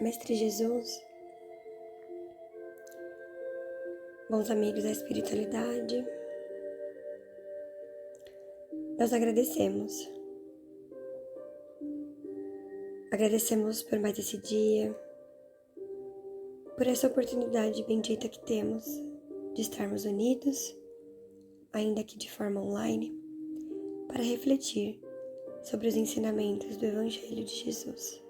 Mestre Jesus, bons amigos da espiritualidade, nós agradecemos. Agradecemos por mais esse dia, por essa oportunidade bendita que temos de estarmos unidos, ainda que de forma online, para refletir sobre os ensinamentos do Evangelho de Jesus.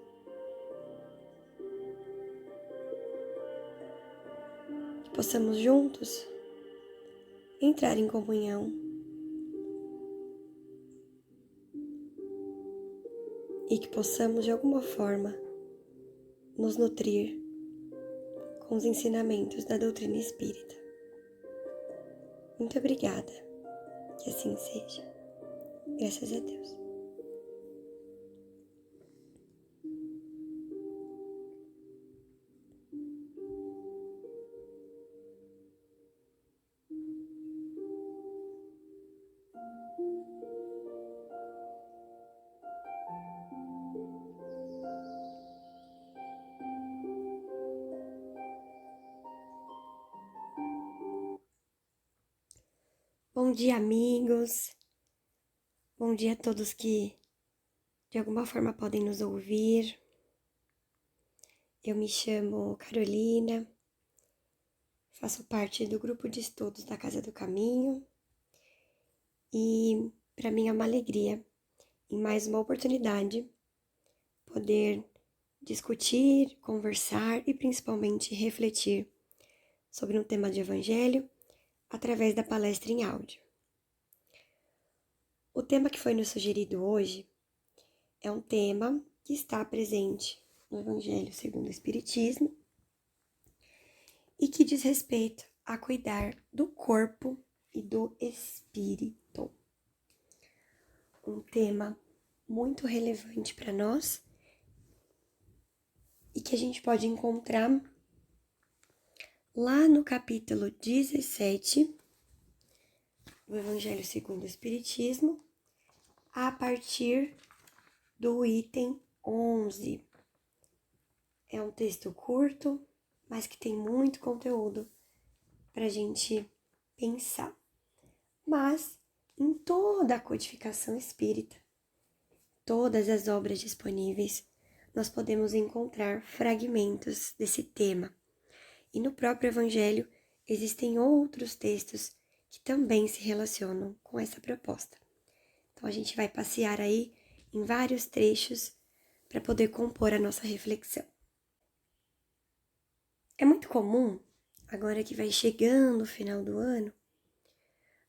Que possamos juntos entrar em comunhão e que possamos de alguma forma nos nutrir com os ensinamentos da doutrina espírita. Muito obrigada, que assim seja. Graças a Deus. Bom dia, amigos. Bom dia a todos que de alguma forma podem nos ouvir. Eu me chamo Carolina, faço parte do grupo de estudos da Casa do Caminho e para mim é uma alegria, em mais uma oportunidade, poder discutir, conversar e principalmente refletir sobre um tema de Evangelho através da palestra em áudio. O tema que foi nos sugerido hoje é um tema que está presente no Evangelho segundo o Espiritismo e que diz respeito a cuidar do corpo e do espírito. Um tema muito relevante para nós e que a gente pode encontrar lá no capítulo 17 do Evangelho segundo o Espiritismo, a partir do item 11. É um texto curto, mas que tem muito conteúdo para a gente pensar. Mas em toda a codificação espírita, todas as obras disponíveis, nós podemos encontrar fragmentos desse tema. E no próprio Evangelho existem outros textos que também se relacionam com essa proposta. Então a gente vai passear aí em vários trechos para poder compor a nossa reflexão. É muito comum, agora que vai chegando o final do ano,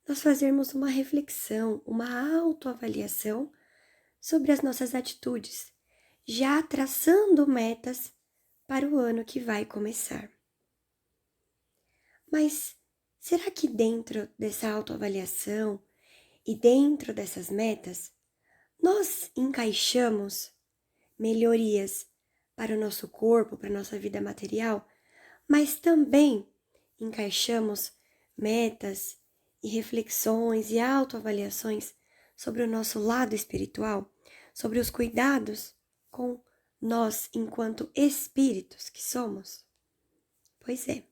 nós fazermos uma reflexão, uma autoavaliação sobre as nossas atitudes, já traçando metas para o ano que vai começar. Mas será que dentro dessa autoavaliação e dentro dessas metas, nós encaixamos melhorias para o nosso corpo, para a nossa vida material, mas também encaixamos metas e reflexões e autoavaliações sobre o nosso lado espiritual, sobre os cuidados com nós enquanto espíritos que somos? Pois é.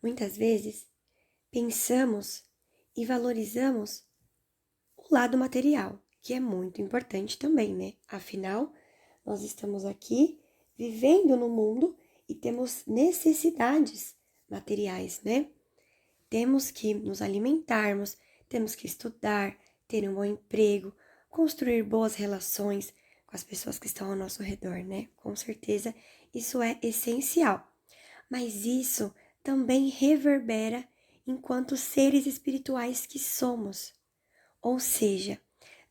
Muitas vezes pensamos e valorizamos o lado material, que é muito importante também, né? Afinal, nós estamos aqui vivendo no mundo e temos necessidades materiais, né? Temos que nos alimentarmos, temos que estudar, ter um bom emprego, construir boas relações com as pessoas que estão ao nosso redor, né? Com certeza, isso é essencial. Mas isso também reverbera enquanto seres espirituais que somos. Ou seja,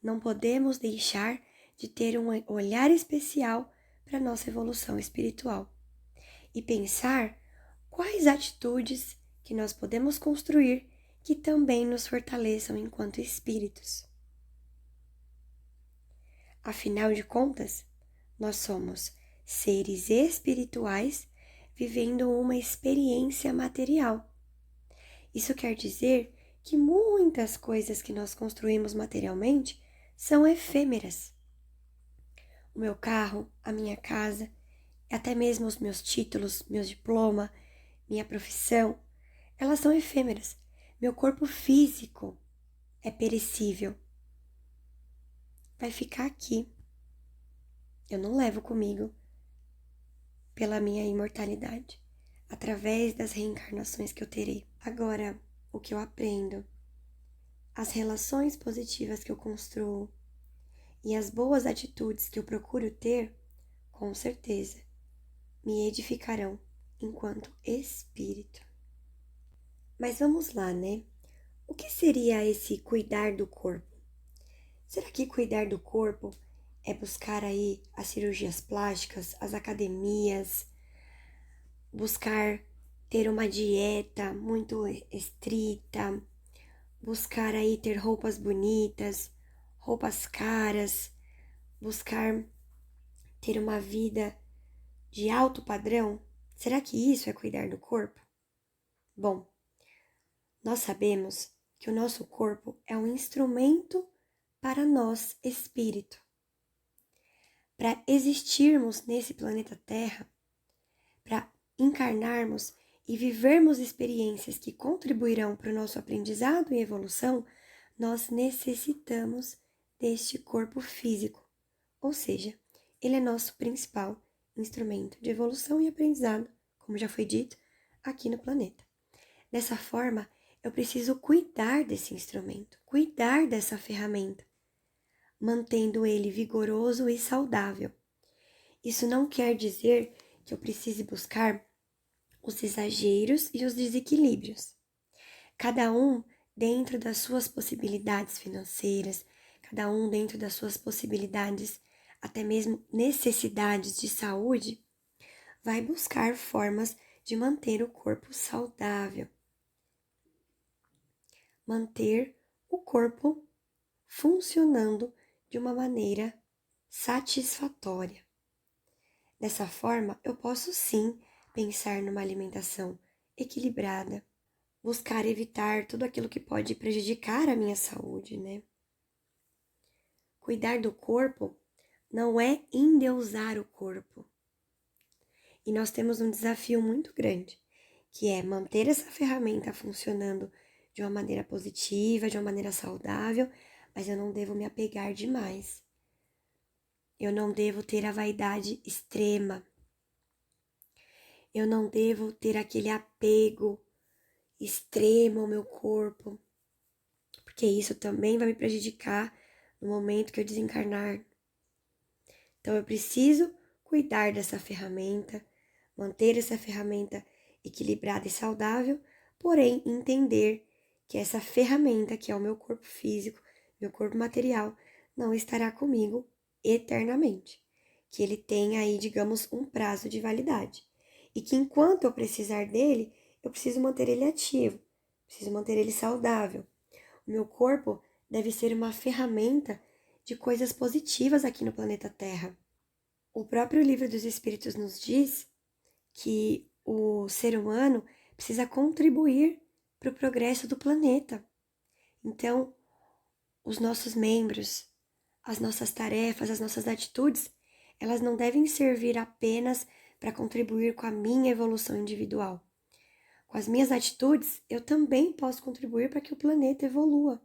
não podemos deixar de ter um olhar especial para a nossa evolução espiritual e pensar quais atitudes que nós podemos construir que também nos fortaleçam enquanto espíritos. Afinal de contas, nós somos seres espirituais vivendo uma experiência material. Isso quer dizer que muitas coisas que nós construímos materialmente são efêmeras. O meu carro, a minha casa, até mesmo os meus títulos, meu diploma, minha profissão, elas são efêmeras. Meu corpo físico é perecível. Vai ficar aqui. Eu não levo comigo pela minha imortalidade, através das reencarnações que eu terei. Agora, o que eu aprendo, as relações positivas que eu construo e as boas atitudes que eu procuro ter, com certeza, me edificarão enquanto espírito. Mas vamos lá, né? O que seria esse cuidar do corpo? Será que cuidar do corpo é buscar aí as cirurgias plásticas, as academias, buscar ter uma dieta muito estrita, buscar aí ter roupas bonitas, roupas caras, buscar ter uma vida de alto padrão? Será que isso é cuidar do corpo? Bom, nós sabemos que o nosso corpo é um instrumento para nós, espírito. Para existirmos nesse planeta Terra, para encarnarmos e vivermos experiências que contribuirão para o nosso aprendizado e evolução, nós necessitamos deste corpo físico. Ou seja, ele é nosso principal instrumento de evolução e aprendizado, como já foi dito, aqui no planeta. Dessa forma, eu preciso cuidar desse instrumento, cuidar dessa ferramenta, mantendo ele vigoroso e saudável. Isso não quer dizer que eu precise buscar os exageros e os desequilíbrios. Cada um dentro das suas possibilidades financeiras, cada um dentro das suas possibilidades, até mesmo necessidades de saúde, vai buscar formas de manter o corpo saudável, manter o corpo funcionando de uma maneira satisfatória. Dessa forma, eu posso sim pensar numa alimentação equilibrada, buscar evitar tudo aquilo que pode prejudicar a minha saúde, né? Cuidar do corpo não é endeusar o corpo. E nós temos um desafio muito grande, que é manter essa ferramenta funcionando de uma maneira positiva, de uma maneira saudável, mas eu não devo me apegar demais. Eu não devo ter a vaidade extrema. Eu não devo ter aquele apego extremo ao meu corpo, porque isso também vai me prejudicar no momento que eu desencarnar. Então eu preciso cuidar dessa ferramenta, manter essa ferramenta equilibrada e saudável, porém entender que essa ferramenta, que é o meu corpo físico, meu corpo material, não estará comigo eternamente. Que ele tem aí, digamos, um prazo de validade. E que enquanto eu precisar dele, eu preciso manter ele ativo, preciso manter ele saudável. O meu corpo deve ser uma ferramenta de coisas positivas aqui no planeta Terra. O próprio Livro dos Espíritos nos diz que o ser humano precisa contribuir para o progresso do planeta. Então, os nossos membros, as nossas tarefas, as nossas atitudes, elas não devem servir apenas para contribuir com a minha evolução individual. Com as minhas atitudes, eu também posso contribuir para que o planeta evolua.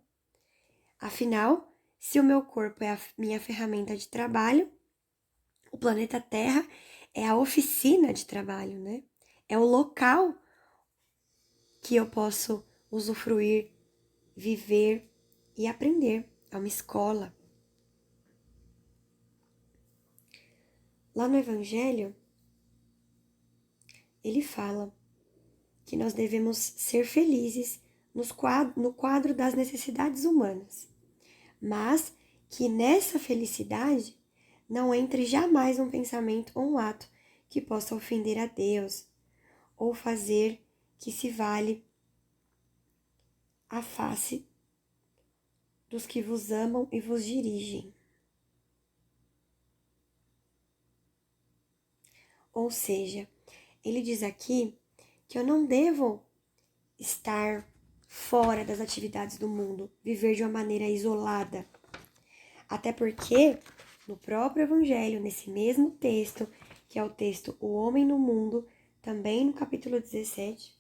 Afinal, se o meu corpo é a minha ferramenta de trabalho, o planeta Terra é a oficina de trabalho, né? É o local que eu posso usufruir, viver e aprender. É uma escola. Lá no Evangelho, ele fala que nós devemos ser felizes no quadro das necessidades humanas, mas que nessa felicidade não entre jamais um pensamento ou um ato que possa ofender a Deus ou fazer que se vale a face dos que vos amam e vos dirigem. Ou seja, ele diz aqui que eu não devo estar fora das atividades do mundo, viver de uma maneira isolada. Até porque, no próprio Evangelho, nesse mesmo texto, que é o texto O Homem no Mundo, também no capítulo 17,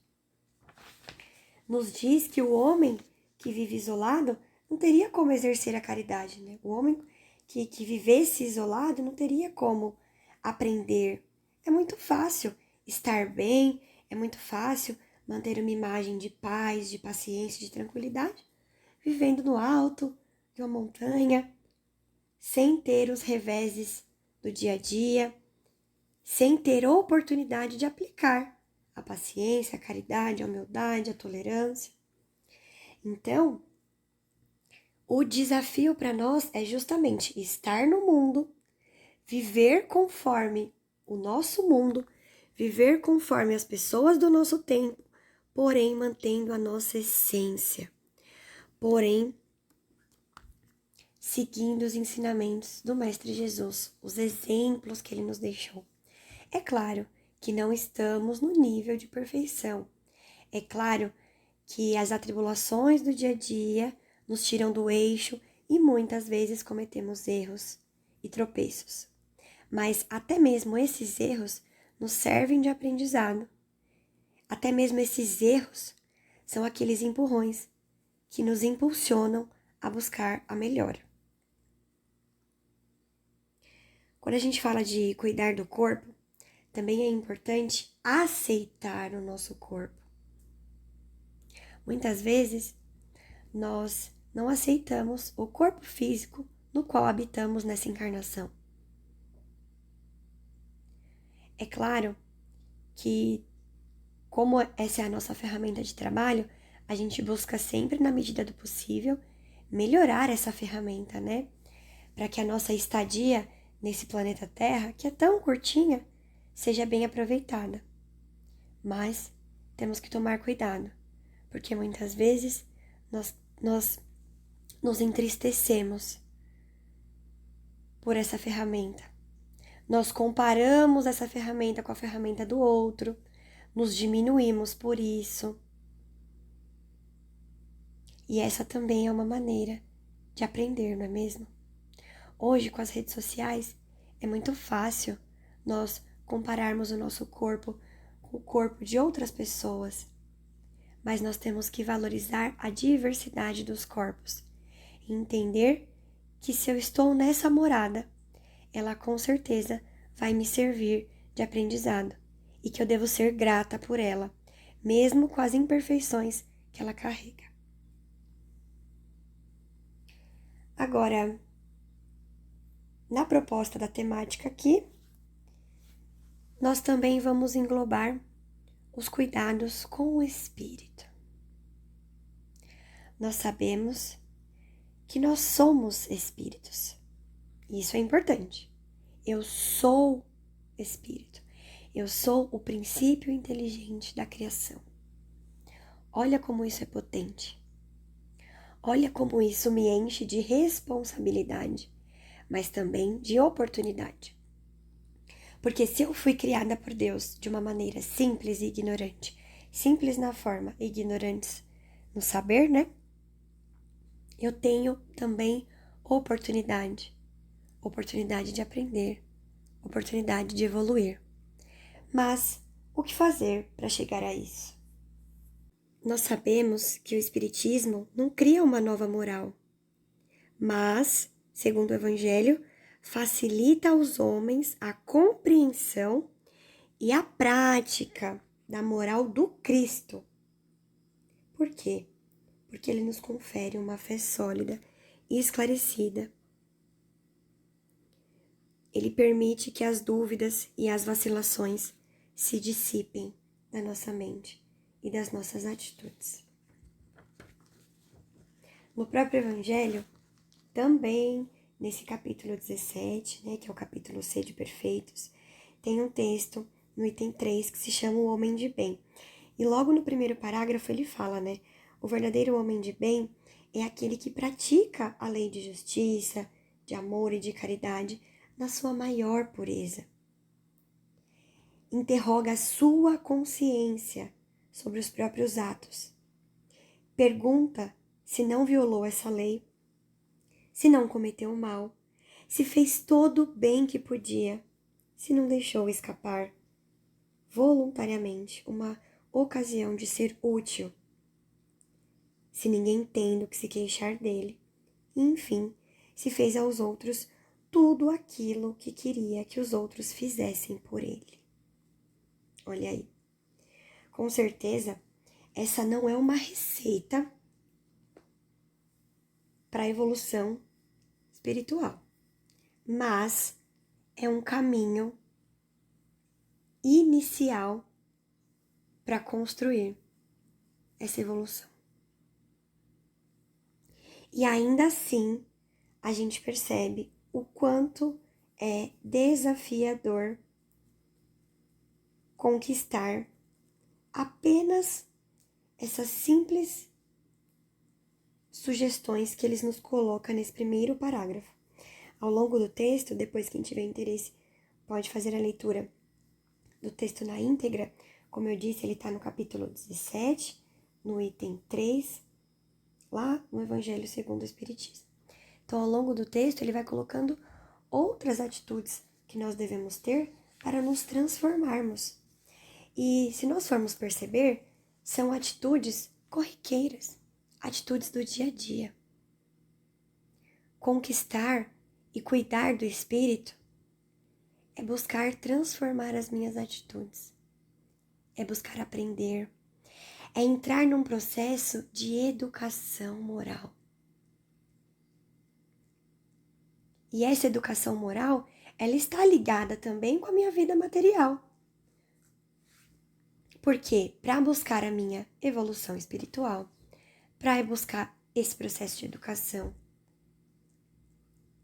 nos diz que o homem que vive isolado não teria como exercer a caridade, né? O homem que vivesse isolado não teria como aprender. É muito fácil estar bem, é muito fácil manter uma imagem de paz, de paciência, de tranquilidade, vivendo no alto de uma montanha, sem ter os reveses do dia a dia, sem ter oportunidade de aplicar a paciência, a caridade, a humildade, a tolerância. Então, o desafio para nós é justamente estar no mundo, viver conforme o nosso mundo, viver conforme as pessoas do nosso tempo, porém mantendo a nossa essência, porém seguindo os ensinamentos do Mestre Jesus, os exemplos que ele nos deixou. É claro que não estamos no nível de perfeição. É claro que as atribulações do dia a dia nos tiram do eixo e muitas vezes cometemos erros e tropeços. Mas até mesmo esses erros nos servem de aprendizado. Até mesmo esses erros são aqueles empurrões que nos impulsionam a buscar a melhora. Quando a gente fala de cuidar do corpo, também é importante aceitar o nosso corpo. Muitas vezes, nós não aceitamos o corpo físico no qual habitamos nessa encarnação. É claro que, como essa é a nossa ferramenta de trabalho, a gente busca sempre, na medida do possível, melhorar essa ferramenta, né? Para que a nossa estadia nesse planeta Terra, que é tão curtinha, seja bem aproveitada. Mas temos que tomar cuidado, porque muitas vezes nós nos entristecemos por essa ferramenta. Nós comparamos essa ferramenta com a ferramenta do outro, nos diminuímos por isso. E essa também é uma maneira de aprender, não é mesmo? Hoje, com as redes sociais, é muito fácil nós compararmos o nosso corpo com o corpo de outras pessoas. Mas nós temos que valorizar a diversidade dos corpos e entender que se eu estou nessa morada, ela com certeza vai me servir de aprendizado e que eu devo ser grata por ela, mesmo com as imperfeições que ela carrega. Agora, na proposta da temática aqui, nós também vamos englobar os cuidados com o espírito. Nós sabemos que nós somos espíritos. Isso é importante. Eu sou espírito. Eu sou o princípio inteligente da criação. Olha como isso é potente. Olha como isso me enche de responsabilidade, mas também de oportunidade. Porque se eu fui criada por Deus de uma maneira simples e ignorante, simples na forma e ignorantes no saber, né? Eu tenho também oportunidade de aprender, oportunidade de evoluir. Mas o que fazer para chegar a isso? Nós sabemos que o Espiritismo não cria uma nova moral, mas, segundo o Evangelho, facilita aos homens a compreensão e a prática da moral do Cristo. Por quê? Porque ele nos confere uma fé sólida e esclarecida. Ele permite que as dúvidas e as vacilações se dissipem da nossa mente e das nossas atitudes. No próprio Evangelho, também nesse capítulo 17, né, que é o capítulo Sede Perfeitos, tem um texto no item 3 que se chama O Homem de Bem. E logo no primeiro parágrafo ele fala, né, o verdadeiro homem de bem é aquele que pratica a lei de justiça, de amor e de caridade na sua maior pureza. Interroga a sua consciência sobre os próprios atos. Pergunta se não violou essa lei, se não cometeu mal, se fez todo o bem que podia se não deixou escapar voluntariamente uma ocasião de ser útil, se ninguém tem do que se queixar dele, e enfim, se fez aos outros tudo aquilo que queria que os outros fizessem por ele. Olha aí. Com certeza, essa não é uma receita para a evolução espiritual, mas é um caminho inicial para construir essa evolução. E ainda assim, a gente percebe o quanto é desafiador conquistar apenas essas simples sugestões que eles nos colocam nesse primeiro parágrafo. Ao longo do texto, depois quem tiver interesse pode fazer a leitura do texto na íntegra. Como eu disse, ele está no capítulo 17, no item 3, lá no Evangelho segundo o Espiritismo. Então, ao longo do texto, ele vai colocando outras atitudes que nós devemos ter para nos transformarmos. E se nós formos perceber, são atitudes corriqueiras, atitudes do dia a dia. Conquistar e cuidar do espírito é buscar transformar as minhas atitudes, é buscar aprender, é entrar num processo de educação moral. E essa educação moral, ela está ligada também com a minha vida material. Porque para buscar a minha evolução espiritual, para buscar esse processo de educação,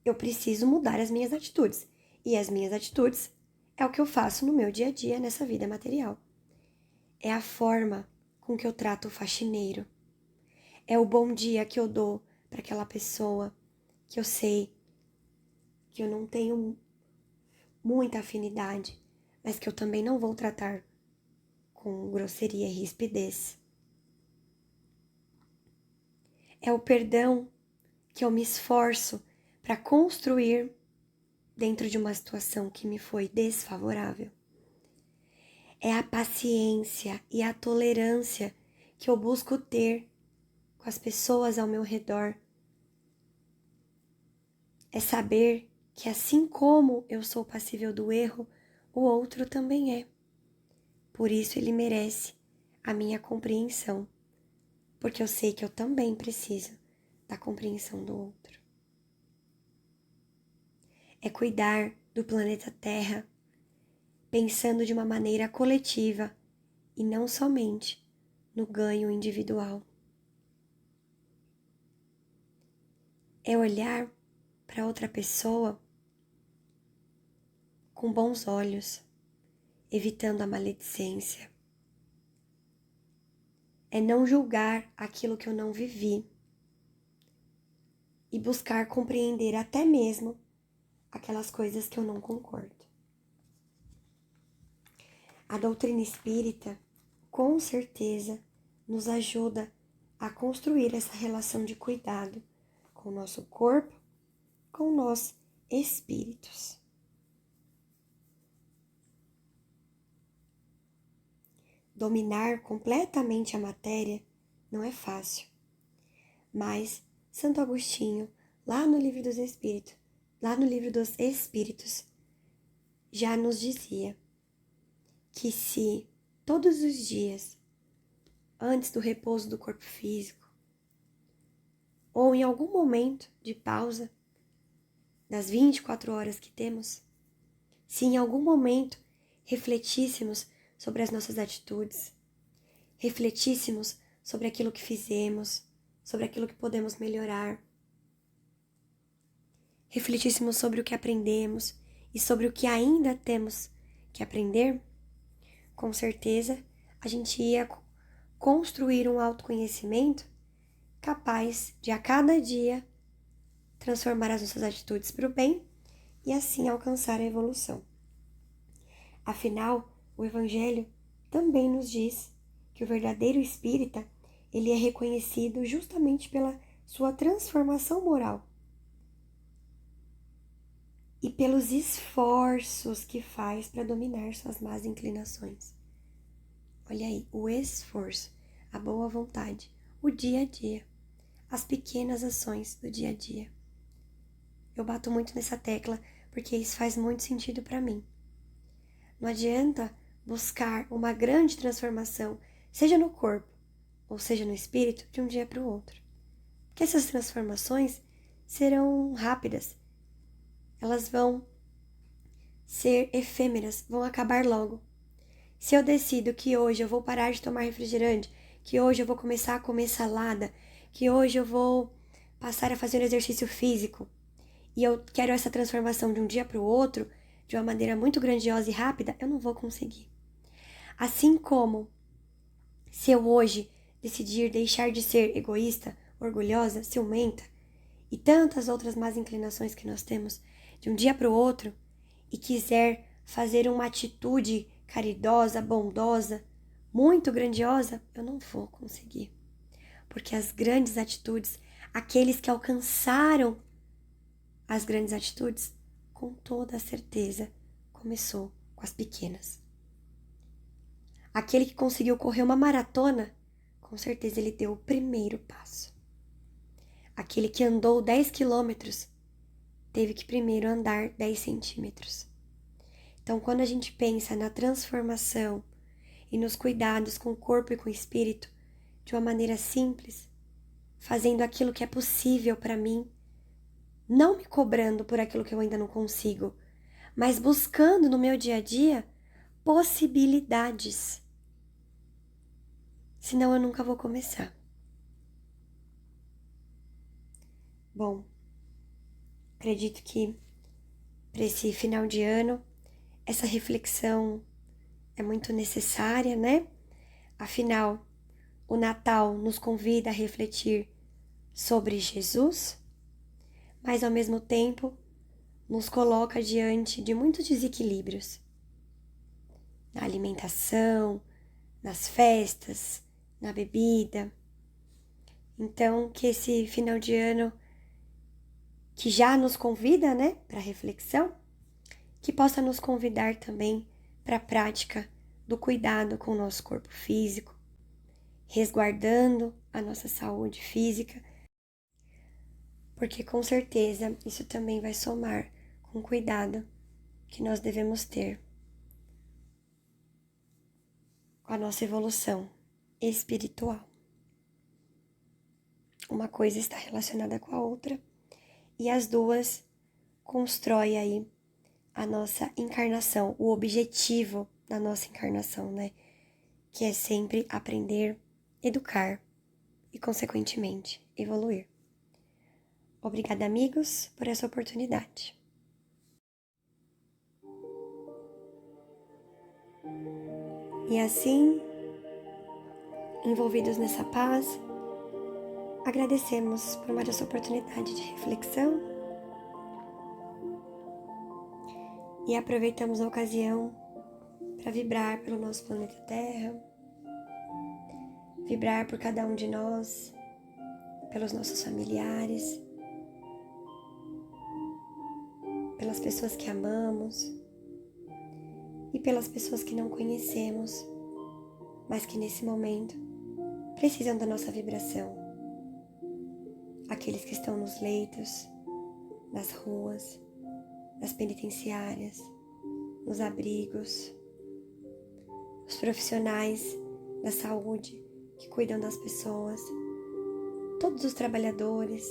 eu preciso mudar as minhas atitudes. E as minhas atitudes é o que eu faço no meu dia a dia nessa vida material. É a forma com que eu trato o faxineiro. É o bom dia que eu dou para aquela pessoa que eu sei que eu não tenho muita afinidade, mas que eu também não vou tratar com grosseria e rispidez. É o perdão que eu me esforço para construir dentro de uma situação que me foi desfavorável. É a paciência e a tolerância que eu busco ter com as pessoas ao meu redor. É saber que assim como eu sou passível do erro, o outro também é. Por isso ele merece a minha compreensão, porque eu sei que eu também preciso da compreensão do outro. É cuidar do planeta Terra, pensando de uma maneira coletiva e não somente no ganho individual. É olhar para outra pessoa com bons olhos, evitando a maledicência. É não julgar aquilo que eu não vivi e buscar compreender até mesmo aquelas coisas que eu não concordo. A doutrina espírita, com certeza, nos ajuda a construir essa relação de cuidado com o nosso corpo, com nós espíritos. Dominar completamente a matéria não é fácil, mas Santo Agostinho, lá no livro dos Espíritos, já nos dizia que se todos os dias, antes do repouso do corpo físico, ou em algum momento de pausa das 24 horas que temos, se em algum momento refletíssemos sobre as nossas atitudes, refletíssemos sobre aquilo que fizemos, sobre aquilo que podemos melhorar, refletíssemos sobre o que aprendemos e sobre o que ainda temos que aprender, com certeza a gente ia construir um autoconhecimento capaz de a cada dia transformar as nossas atitudes para o bem e assim alcançar a evolução. Afinal, o Evangelho também nos diz que o verdadeiro espírita, ele é reconhecido justamente pela sua transformação moral. e pelos esforços que faz para dominar suas más inclinações. Olha aí, o esforço, a boa vontade, o dia a dia, as pequenas ações do dia a dia. Eu bato muito nessa tecla porque isso faz muito sentido para mim. Não adianta buscar uma grande transformação, seja no corpo ou seja no espírito, de um dia para o outro. Porque essas transformações serão rápidas, elas vão ser efêmeras, vão acabar logo. Se eu decido que hoje eu vou parar de tomar refrigerante, que hoje eu vou começar a comer salada, que hoje eu vou passar a fazer um exercício físico, e eu quero essa transformação de um dia para o outro, de uma maneira muito grandiosa e rápida, eu não vou conseguir. Assim como, se eu hoje decidir deixar de ser egoísta, orgulhosa, ciumenta, e tantas outras más inclinações que nós temos, de um dia para o outro, e quiser fazer uma atitude caridosa, bondosa, muito grandiosa, eu não vou conseguir. Porque as grandes atitudes, aqueles que alcançaram as grandes atitudes, com toda a certeza, começou com as pequenas. Aquele que conseguiu correr uma maratona, com certeza ele deu o primeiro passo. Aquele que andou 10 quilômetros, teve que primeiro andar 10 centímetros. Então, quando a gente pensa na transformação e nos cuidados com o corpo e com o espírito, de uma maneira simples, fazendo aquilo que é possível para mim, não me cobrando por aquilo que eu ainda não consigo, mas buscando no meu dia a dia possibilidades. Senão eu nunca vou começar. Bom, acredito que para esse final de ano, essa reflexão é muito necessária, né? Afinal, o Natal nos convida a refletir sobre Jesus, mas ao mesmo tempo nos coloca diante de muitos desequilíbrios na alimentação, nas festas, na bebida. Então, que esse final de ano, que já nos convida, né, para reflexão, que possa nos convidar também para a prática do cuidado com o nosso corpo físico, resguardando a nossa saúde física, porque com certeza isso também vai somar com o cuidado que nós devemos ter com a nossa evolução espiritual. Uma coisa está relacionada com a outra e as duas constroem aí a nossa encarnação, o objetivo da nossa encarnação, né? Que é sempre aprender, educar e, consequentemente, evoluir. Obrigada, amigos, por essa oportunidade. E assim, envolvidos nessa paz, agradecemos por mais essa oportunidade de reflexão e aproveitamos a ocasião para vibrar pelo nosso planeta Terra, vibrar por cada um de nós, pelos nossos familiares, pelas pessoas que amamos e pelas pessoas que não conhecemos, mas que nesse momento precisam da nossa vibração. Aqueles que estão nos leitos, nas ruas, nas penitenciárias, nos abrigos, os profissionais da saúde que cuidam das pessoas, todos os trabalhadores,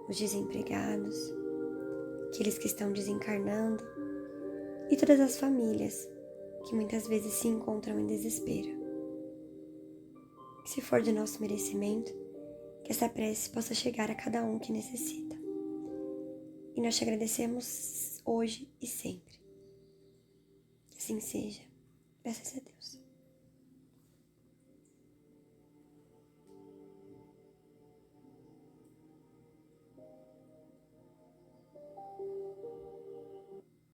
os desempregados, aqueles que estão desencarnando e todas as famílias que muitas vezes se encontram em desespero. Que, se for de nosso merecimento, que essa prece possa chegar a cada um que necessita. E nós te agradecemos hoje e sempre. Que assim seja. Graças a Deus.